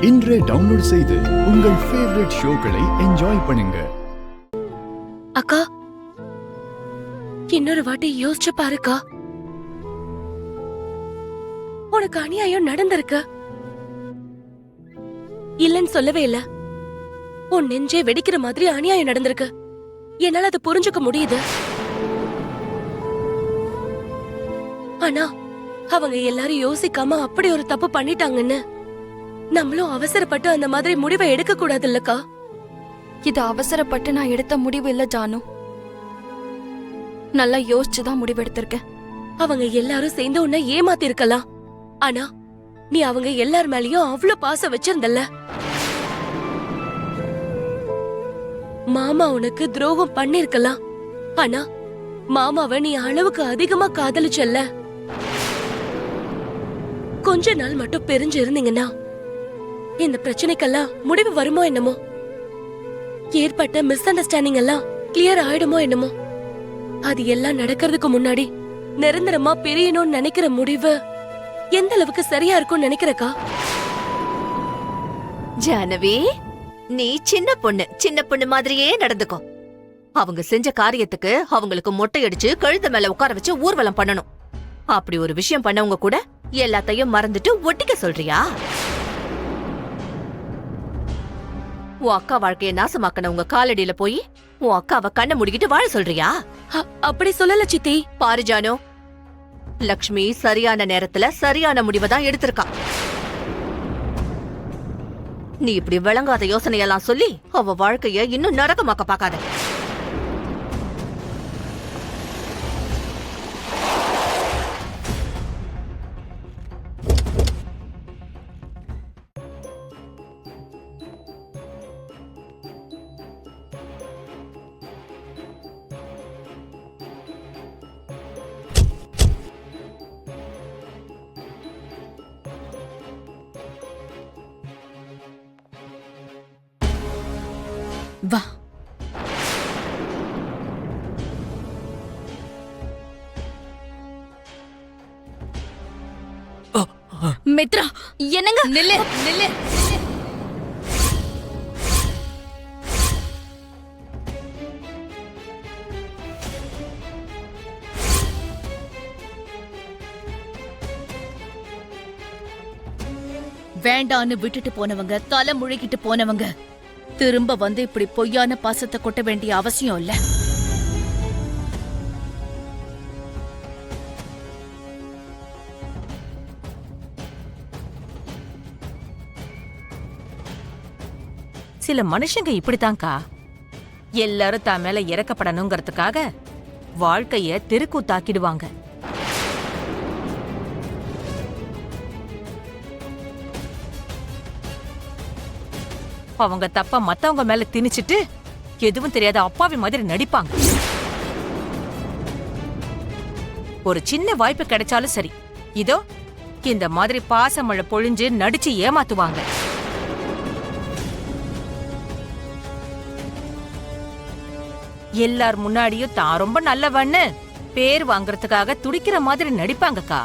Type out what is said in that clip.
இன்றே டவுன்லோட் செய்து உங்கள் ஃபேவரட் ஷோக்களை என்ஜாய் பண்ணுங்க. அக்கா, இன்னொரு வாட்டி யோசிச்சு பாருக்கா. உனக்கு அநியாயம் நடந்திருக்கு. இல்லன்னு சொல்லவே இல்ல. உன் நெஞ்சே வெடிக்கிற மாதிரி அநியாயம் நடந்திருக்கு. என்னால அதை புரிஞ்சுக்க முடியுது. ஆனா அவங்க எல்லாரும் யோசிக்காம அப்படி ஒரு தப்பு பண்ணிட்டாங்கன்னு நம்மளும் அவசரப்பட்டு அந்த மாதிரி முடிவை எடுக்க கூடாது இல்லக்கா. இது அவசரப்பட்டு நான் எடுத்த முடிவு இல்ல ஜானு. நல்லா யோசிச்சுதான் முடிவு எடுத்திருக்கேன். அவங்க எல்லாரும் சேர்ந்து உன்னை ஏமாத்தி இருக்கலாம். ஆனா நீ அவங்க எல்லார் மேலயும் அவ்வளவு பாசம் வச்சிருந்தல்ல. மாமா உனக்கு துரோகம் பண்ணிருக்கலாம். ஆனா மாமாவை நீ அளவுக்கு அதிகமா காதலிச்சல்ல. கொஞ்ச நாள் மட்டும் பிரிஞ்சு இருந்தீங்கன்னா இந்த பிரச்சனைக்கெல்லாம் முடிவு வருமோ என்னமோ. ஏற்பட்ட மிஸ் அண்டர்ஸ்டாண்டிங் எல்லாம் கிளியர் ஆயிடுமோ என்னமோ. அது எல்லாம் நடக்கிறதுக்கு முன்னாடி நிரந்தரமா பிரியணும்னு நினைக்கிற முடிவு எந்த அளவுக்கு சரியா இருக்கும்னு நினைக்கிறக்கா? ஜானவி, நீ சின்ன பொண்ணு மாதிரியே நடந்துக்கோ. அவங்க செஞ்ச காரியத்துக்கு அவங்களுக்கு மொட்டை அடிச்சு கழுத்த மேல உட்கார வச்சு ஊர்வலம் பண்ணணும். அப்படி ஒரு விஷயம் பண்ணவங்க கூட எல்லாத்தையும் மறந்துட்டு ஒட்டிக்க சொல்றியா? உன் அக்கா வாழ்க்கைய நாசமாக்கன உங்க காலடியில போய் உன் அக்காவை கண்ணை முடிக்கிட்டு வாழ சொல்றியா? அப்படி சொல்லல சித்தி. பாரு ஜானு, லக்ஷ்மி சரியான நேரத்துல சரியான முடிவை தான் எடுத்திருக்கா. நீ இப்படி விளங்காத யோசனையெல்லாம் சொல்லி அவ வாழ்க்கைய இன்னும் நரகமாக்க பாக்காத. வா. மித்ரா, என்னங்க? நில்லு நில்லு. வேண்டான்னு விட்டுட்டு போனவங்க, தலை முழுகிட்டு போனவங்க திரும்ப வந்து இப்படி பொய்யான பாசத்தை கொட்ட வேண்டிய அவசியம் இல்ல. சில மனுஷங்க இப்படித்தான்கா. எல்லாரும் தான் மேல இறக்கப்படணுங்கிறதுக்காக வாழ்க்கைய தெருக்கூத்தாக்கிடுவாங்க. அவங்க தப்ப மத்தவங்க மேல திணிச்சிட்டு எதுவும் தெரியாத அப்பாவி மாதிரி நடிப்பாங்க. ஒரு சின்ன வாய்ப்பு கிடைச்சாலும் சரி, இதோ இந்த மாதிரி பாசமழை பொழிஞ்சு நடிச்சு ஏமாத்துவாங்க. எல்லார் முன்னாடியும் தான் ரொம்ப நல்லவன்னு பேர் வாங்கறதுக்காக துடிக்கிற மாதிரி நடிப்பாங்கக்கா.